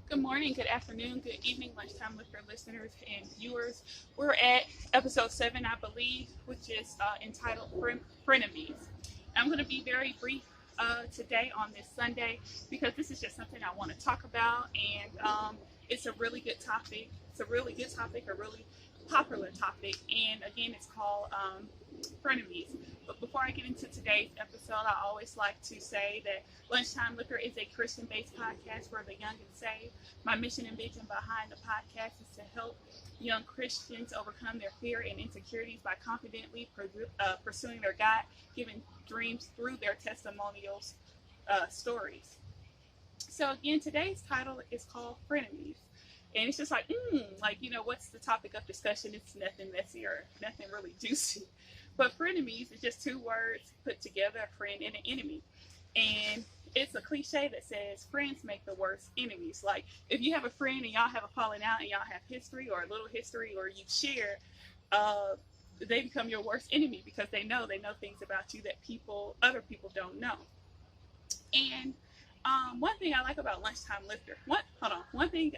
Good morning, good afternoon, good evening, lunchtime with your listeners and viewers. We're at episode 7, I believe, which is entitled Frenemies. I'm going to be very brief today on this Sunday because this is just something I want to talk about, and it's a really good topic. It's a really good topic, a really popular topic, and again, it's called Frenemies. But before I get into today's episode, I always like to say that Lunchtime Liquor is a Christian-based podcast for the young and saved. My mission and vision behind the podcast is to help young Christians overcome their fear and insecurities by confidently pursuing their God-given dreams through their testimonials stories. So again, today's title is called Frenemies. And it's just what's the topic of discussion? It's nothing messy or nothing really juicy. But frenemies is just two words put together, a friend and an enemy. And it's a cliche that says friends make the worst enemies. Like if you have a friend and y'all have a falling out and y'all have history or a little history or you share, they become your worst enemy because they know things about you that other people don't know. And one thing I like about Lunchtime Lifter, one thing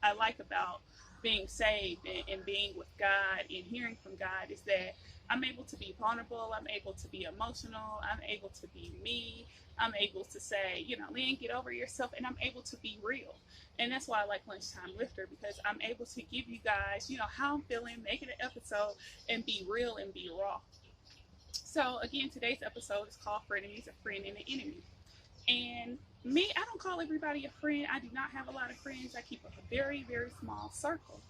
I like about being saved and being with God and hearing from God is that I'm able to be vulnerable, I'm able to be emotional, I'm able to be me, I'm able to say, Lynn, get over yourself, and I'm able to be real. And that's why I like Lunchtime Lifter, because I'm able to give you guys, how I'm feeling, make it an episode, and be real and be raw. So again, today's episode is called Frenemies, a friend and an enemy. And me, I don't call everybody a friend. I do not have a lot of friends. I keep a very, very small circle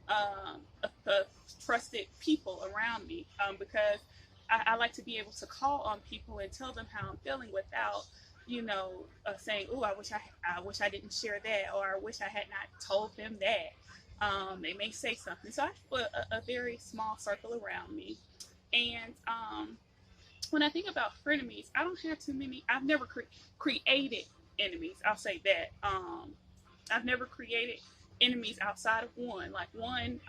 of trusted people around me because I like to be able to call on people and tell them how I'm feeling without, saying, "Oh, I wish I didn't share that," or "I wish I had not told them that." They may say something, so I put a very small circle around me, and when I think about frenemies, I don't have too many. I've never created enemies. I'll say that. I've never created enemies outside of one. Like one,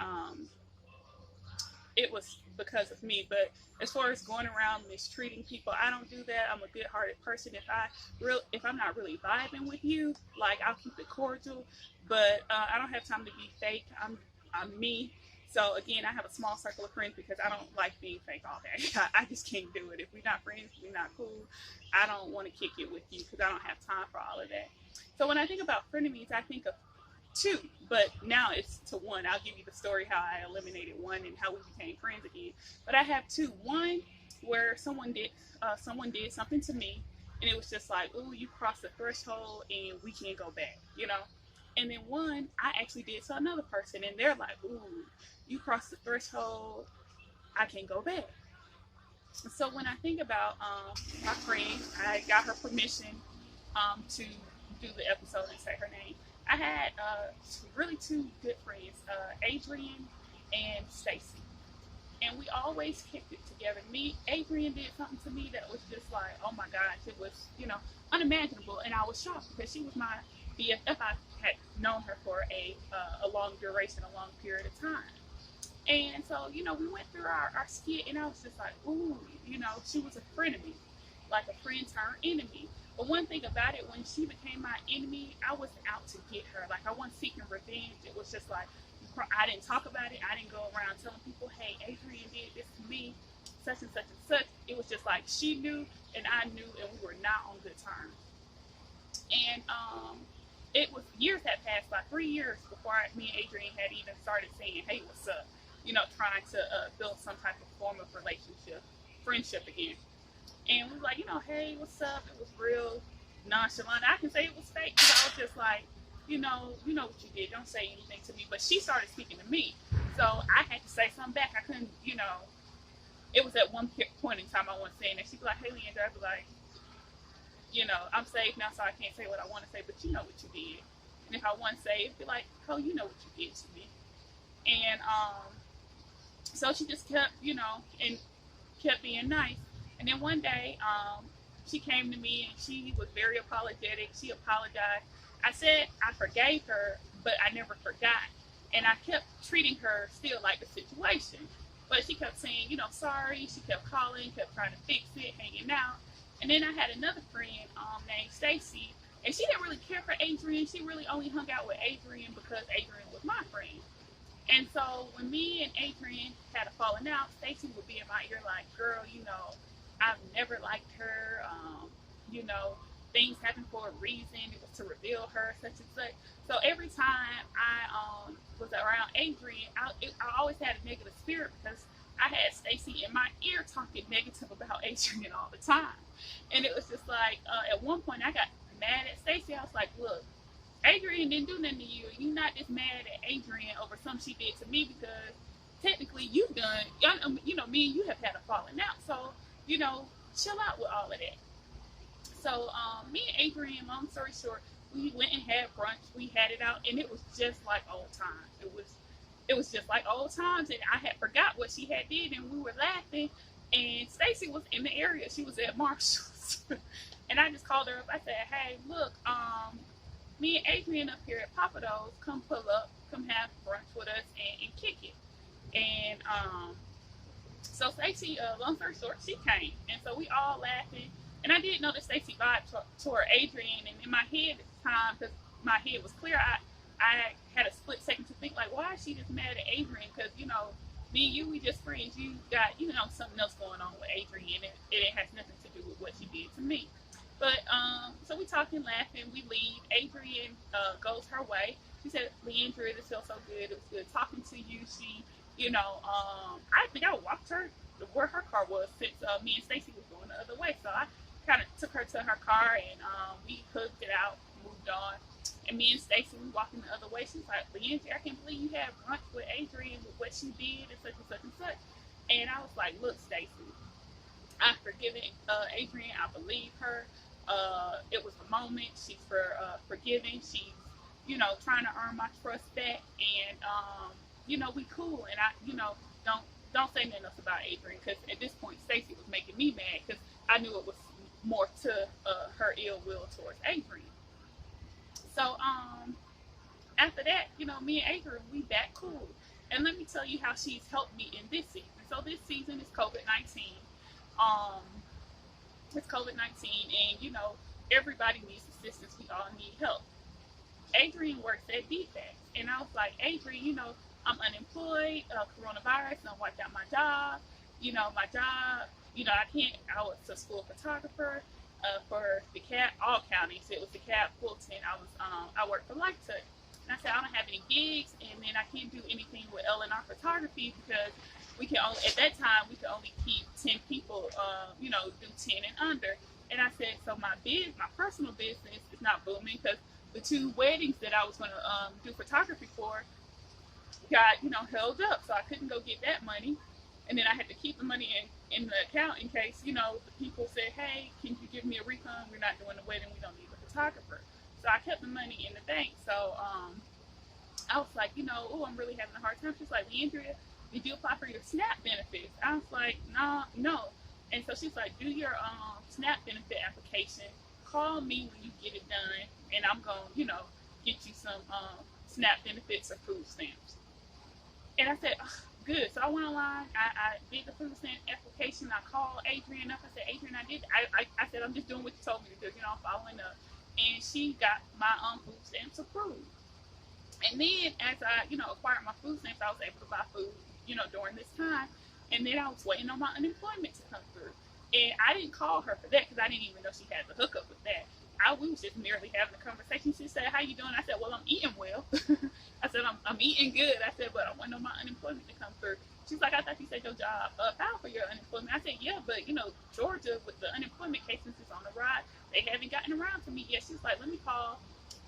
it was because of me. But as far as going around mistreating people, I don't do that. I'm a good-hearted person. If I'm not really vibing with you, like I'll keep it cordial. But I don't have time to be fake. I'm me. So again, I have a small circle of friends because I don't like being fake all day. I just can't do it. If we're not friends, we're not cool. I don't want to kick it with you because I don't have time for all of that. So when I think about frenemies, I think of two, but now it's to one. I'll give you the story how I eliminated one and how we became friends again. But I have two. One where someone did something to me, and it was just like, "Ooh, you crossed the threshold, and we can't go back." And then one I actually did to another person, and they're like, "Ooh, you crossed the threshold, I can't go back." So when I think about my friend, I got her permission to do the episode and say her name. I had really two good friends, Adrian and Stacy, and we always kicked it together. Adrian did something to me that was just like, oh my gosh, it was unimaginable, and I was shocked because she was my BFF. I had known her for a long duration, a long period of time. And so, we went through our skit, and I was just like, ooh, she was a friend of me, like a friend turned enemy. But one thing about it, when she became my enemy, I wasn't out to get her. Like, I wasn't seeking revenge. It was just like, I didn't talk about it. I didn't go around telling people, hey, Adrian did this to me, such and such and such. It was just like, she knew, and I knew, and we were not on good terms. And it was years had passed by, 3 years before me and Adrian had even started saying, hey, what's up? Trying to build some type of form of relationship, friendship again. And we were like, hey, what's up? It was real nonchalant. I can say it was fake because I was just like, you know what you did. Don't say anything to me. But she started speaking to me. So I had to say something back. I couldn't, it was at one point in time I wasn't saying that. She'd be like, hey, Leandra. I'd be like, I'm safe now, so I can't say what I want to say, but you know what you did. And if I want to say, it'd be like, oh, you know what you did to me. And so she just kept, and kept being nice. And then one day, she came to me and she was very apologetic. She apologized. I said I forgave her, but I never forgot. And I kept treating her still like the situation. But she kept saying, sorry. She kept calling, kept trying to fix it, hanging out. And then I had another friend named Stacy And she didn't really care for Adrian. She really only hung out with Adrian because Adrian was my friend. And so when me and Adrian had a falling out, Stacy would be in my ear like, "Girl, I've never liked her. You know, things happen for a reason. It was to reveal her, such and such." So every time I was around Adrian, I always had a negative spirit because I had Stacy in my ear talking negative about Adrian all the time. And it was just like, at one point I got mad at Stacy. I was like, "Look, Adrian didn't do nothing to you. You not just mad at Adrian over something she did to me because technically you've done, me and you have had a falling out. So, chill out with all of that." So, me and Adrian, long story short, we went and had brunch. We had it out, and it was just like old times. It was just like old times, and I had forgot what she had did, and we were laughing. And Stacy was in the area. She was at Marshall's, and I just called her up. I said, "Hey, look, me and Adrian up here at Papa Do's, come pull up, come have brunch with us and kick it." And so Stacey, long story short, she came, and so we all laughing. And I did notice Stacey vibe toward Adrian, and in my head at the time, because my head was clear, I had a split second to think like, why is she just mad at Adrian? Because me and you, we just friends. You got something else going on with Adrian, and it has nothing to do with what she did to me. But so we talking, laughing, we leave. Adrian goes her way. She said, "Leandra, this feels so good. It was good talking to you." She, I think I walked her where her car was since me and Stacy was going the other way. So I kind of took her to her car and we hugged it out, moved on. And me and Stacy, we walking the other way. She's like, "Leandra, I can't believe you had brunch with Adrian with what she did and such and such and such." And I was like, "Look, Stacy, I forgiven Adrian. I believe her. It was a moment. She's forgiving. She's, trying to earn my trust back. And, we cool. And don't say nothing else about Adrian because at this point, Stacy was making me mad because I knew it was more to her ill will towards Adrian. So, after that, me and Adrian, we back cool. And let me tell you how she's helped me in this season. So this season is COVID-19. Um, it's COVID-19, and everybody needs assistance. We all need help. Adrian works at DFAX, and I was like, "Adrian, I'm unemployed. Coronavirus done wiped out my job. My job. I can't. I was a school photographer for the CAP, all counties. It was the CAP Fulton. I worked for Life Touch." And I said, "I don't have any gigs, and then I can't do anything with L&R photography because we can only at that time we could only keep 10 people, do 10 and under." And I said, "So my personal business is not booming because the two weddings that I was going to do photography for got held up, so I couldn't go get that money, and then I had to keep the money in the account in case the people said, 'Hey, can you give me a refund? We're not doing the wedding. We don't need a photographer.'" So I kept the money in the bank. So I was like, "Oh, I'm really having a hard time." She's like, "Leandria, did you apply for your SNAP benefits?" I was like, "No, no." And so she's like, "Do your SNAP benefit application. Call me when you get it done, and I'm going to, get you some SNAP benefits or food stamps." And I said, "Ugh, good." So I went online. I did the food stamp application. I called Adrian up. I said, "Adrian, I did. I said, I'm just doing what you told me to do. I'm following up." And she got my food stamps approved. And then as I, acquired my food stamps, I was able to buy food, during this time. And then I was waiting on my unemployment to come through. And I didn't call her for that because I didn't even know she had the hookup with that. We was just merely having a conversation. She said, "How you doing?" I said, "Well, I'm eating well." I said, I'm eating good. I said, "But I want to know my unemployment to come through." She's like, "I thought you said your job filed for your unemployment." I said, "Yeah, but Georgia with the unemployment cases is on the rise. They haven't gotten around to me yet." She's like, "Let me call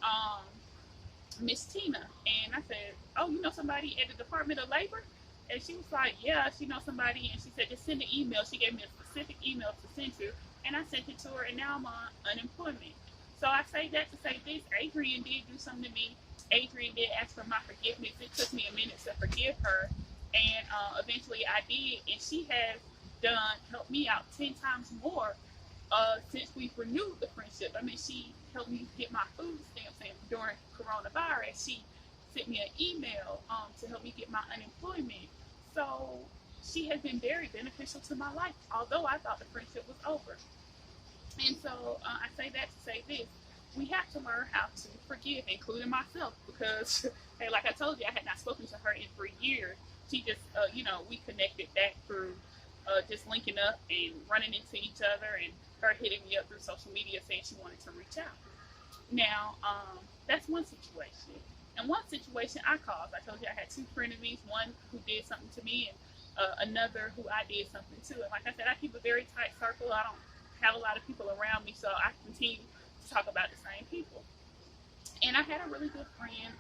um, Miss Tina." And I said, "Oh, you know somebody at the Department of Labor?" And she was like, "Yeah, she knows somebody." And she said, "Just send an email." She gave me a specific email to send to. And I sent it to her, and now I'm on unemployment. So I say that to say this. Adrian did do something to me. Adrian did ask for my forgiveness. It took me a minute to forgive her. And eventually I did. And she has helped me out 10 times more since we've renewed the friendship. I mean, she helped me get my food stamps in during coronavirus. She sent me an email to help me get my unemployment. So she has been very beneficial to my life, although I thought the friendship was over. And so I say that to say this. we have to learn how to forgive, including myself, because hey, like I told you, I had not spoken to her in 3 years. She just, we connected back through just linking up and running into each other, and her hitting me up through social media saying she wanted to reach out. Now, that's one situation. And one situation I caused, I told you I had two frenemies, one who did something to me and another who I did something to. And like I said, I keep a very tight circle. I don't have a lot of people around me, so I continue to talk about the same people. And I had a really good friend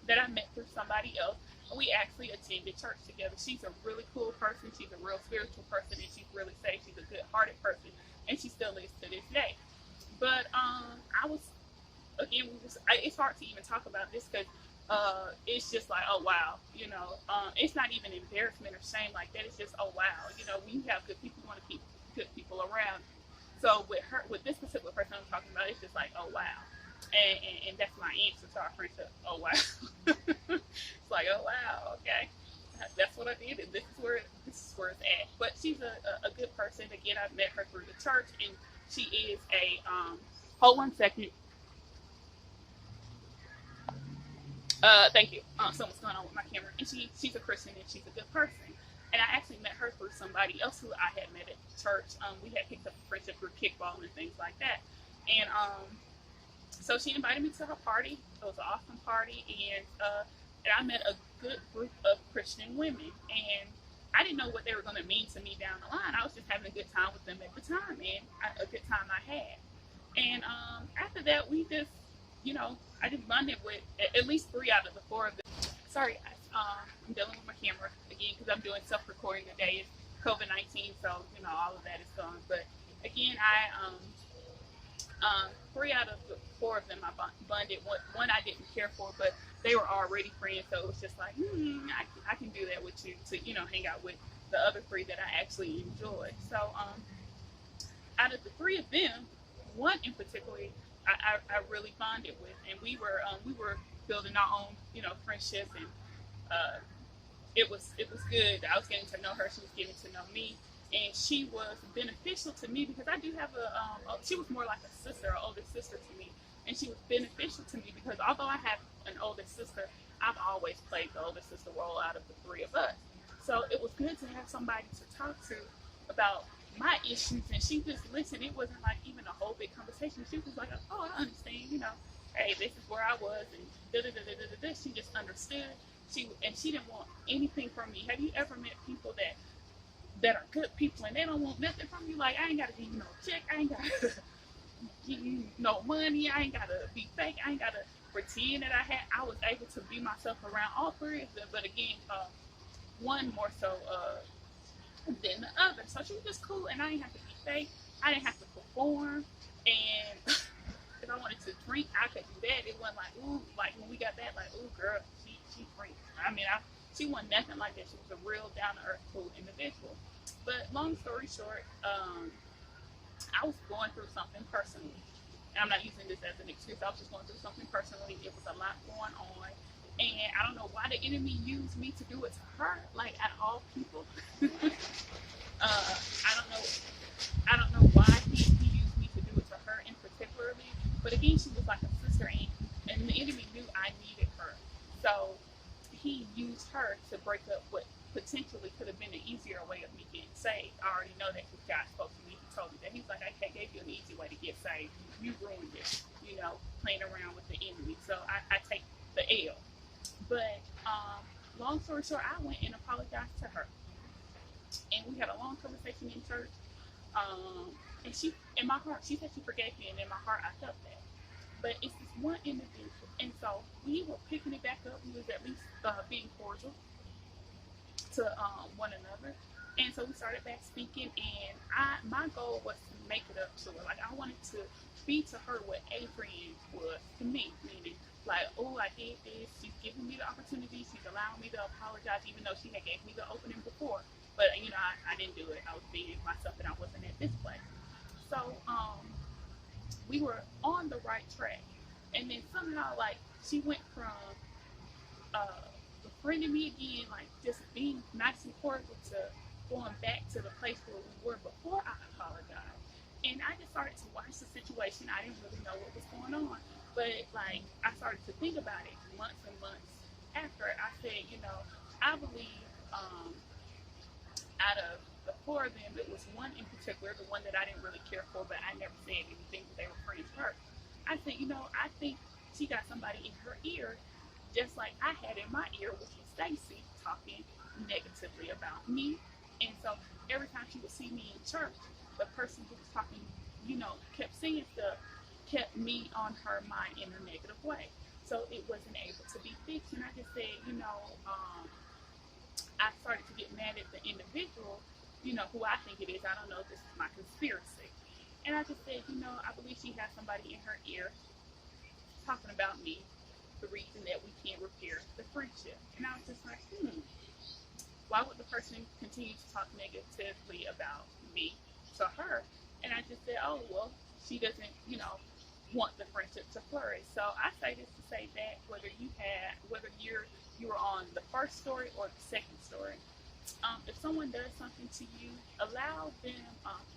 that I met through somebody else. And we actually attended church together. She's a really cool person. She's a real spiritual person, and she's really safe. She's a good-hearted person, and she still is to this day. But I was again, it's hard to even talk about this because it's just like, oh wow, it's not even embarrassment or shame like that. It's just, oh wow, when you have good people, you want to keep good people around. So with this particular person I'm talking about, it's just like, oh wow, and that's my answer to our friendship. Oh wow, it's like, oh wow, okay. That's what I did, and this is where it's at. But she's a good person. Again, I met her through the church, and she is a hold 1 second. Thank you. Something's going on with my camera. And she's a Christian, and she's a good person. And I actually met her through somebody else who I had met at church. We had picked up a friendship through kickball and things like that. And so she invited me to her party. It was an awesome party, and I met a good group of Christian women. And I didn't know what they were going to mean to me down the line. I was just having a good time with them at the time, and a good time I had. And after that, we just, I just bonded with at least 3 out of the 4 of them. Sorry, guys. I'm dealing with my camera again because I'm doing self-recording today. It's COVID-19, so all of that is gone. But again, 3 out of the 4 of them I bonded. One I didn't care for, but they were already friends, so it was just like, I can do that with you to hang out with the other 3 that I actually enjoy. So out of the 3 of them, one in particular I really bonded with, and we were building our own friendship, and it was good. I was getting to know her, she was getting to know me, and she was beneficial to me because I do have she was more like a sister, an older sister to me, and she was beneficial to me because although I have an older sister, I've always played the older sister role out of the 3 of us. So it was good to have somebody to talk to about my issues, and she just listened. It wasn't like even a whole big conversation. She was like, oh, I understand, hey, this is where I was, and da-da-da-da-da-da. She just understood. She didn't want anything from me. Have you ever met people that are good people and they don't want nothing from you? Like, I ain't gotta give you no check, I ain't gotta give you no money, I ain't gotta be fake, I ain't gotta pretend that I was able to be myself around all 3 of them. But again, one more so than the other. So she was just cool, and I didn't have to be fake. I didn't have to perform. And if I wanted to drink, I could do that. It wasn't like, ooh, like when we got back, like, ooh, girl, she drinks. I mean, she wasn't nothing like that. She was a real down-to-earth, cool individual. But long story short, I was going through something personally. And I'm not using this as an excuse. I was just going through something personally. It was a lot going on. And I don't know why the enemy used me to do it to her, like at all people. I don't know why he used me to do it to her in particularly. But again, she was like a sister, and the enemy knew I needed her. So he used her to break up what potentially could have been an easier way of me getting saved. I already know that because God spoke to me. He told me that. He's like, I gave you an easy way to get saved. You ruined it, playing around with the enemy. So I take the L. But long story short, I went and apologized to her, and we had a long conversation in church. And she, in my heart, she said she forgave me, and in my heart, I felt that. But it's this one individual, and so we were picking it back up. We was at least being cordial to one another, and so we started back speaking. And my goal was to make it up to her. Like, I wanted to be to her what Adrian was to me, meaning like, oh, I did this. She's giving me the opportunity. She's allowing me to apologize, even though she had gave me the opening before. But I didn't do it. I was being myself, and I wasn't at this place. So we were on the right track, and then somehow, like, she went from befriending me again, like just being nice and cordial, to going back to the place where we were before I apologized. And I just started to watch just a situation. I didn't really know what was going on. But like I started to think about it months and months after. I said, you know, I believe out of the four of them, it was one in particular, the one that I didn't really care for, but I never said anything because they were friends first. I said, you know, I think she got somebody in her ear, just like I had in my ear, which was Stacy, talking negatively about me. And so every time she would see me in church, the person who was talking, you know, kept saying stuff, kept me on her mind in a negative way. So it wasn't able to be fixed. And I just said, you know, I started to get mad at the individual, you know, who I think it is. I don't know if this is my conspiracy. And I just said, you know, I believe she has somebody in her ear talking about me, the reason that we can't repair the friendship. And I was just like, why would the person continue to talk negatively about me to her? And I just said, oh, well, she doesn't, you know, want the friendship to flourish. So I say this to say that whether you were on the first story or the second story, if someone does something to you, allow them,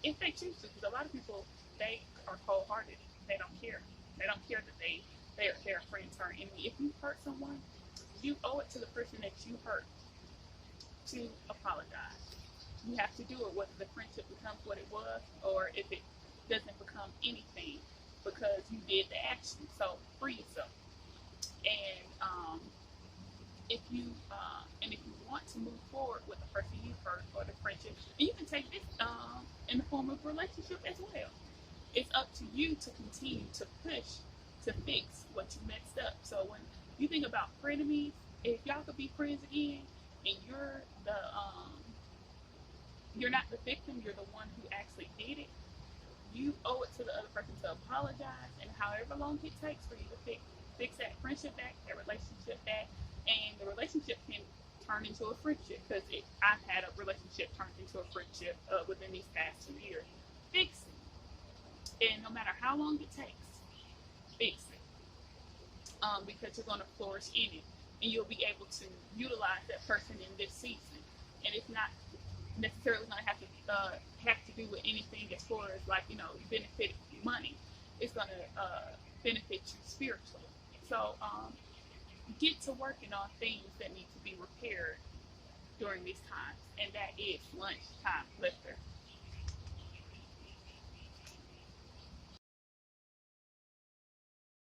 if they choose to, because a lot of people, they are cold-hearted. They don't care. They don't care that their friends are enemy. If you hurt someone, you owe it to the person that you hurt to apologize. You have to do it, whether the friendship becomes what it was or if it doesn't become anything, because you did the action. So free yourself. And if you want to move forward with the person you hurt or the friendship, and you can take this in the form of relationship as well. It's up to you to continue to push to fix what you messed up. So when you think about frenemies, if y'all could be friends again, and you're not the victim, you're the one who actually did it. You owe it to the other person to apologize, and however long it takes for you to fix that friendship back, that relationship back, and the relationship can turn into a friendship, because I've had a relationship turn into a friendship within these past 2 years. Fix it, and no matter how long it takes, fix it, because you're going to flourish in it, and you'll be able to utilize that person in this season, and it's not necessarily going to have to do with anything as far as, like, you know, benefit money. It's going to benefit you spiritually. So get to working on things that need to be repaired during these times, and that is lunchtime lifter.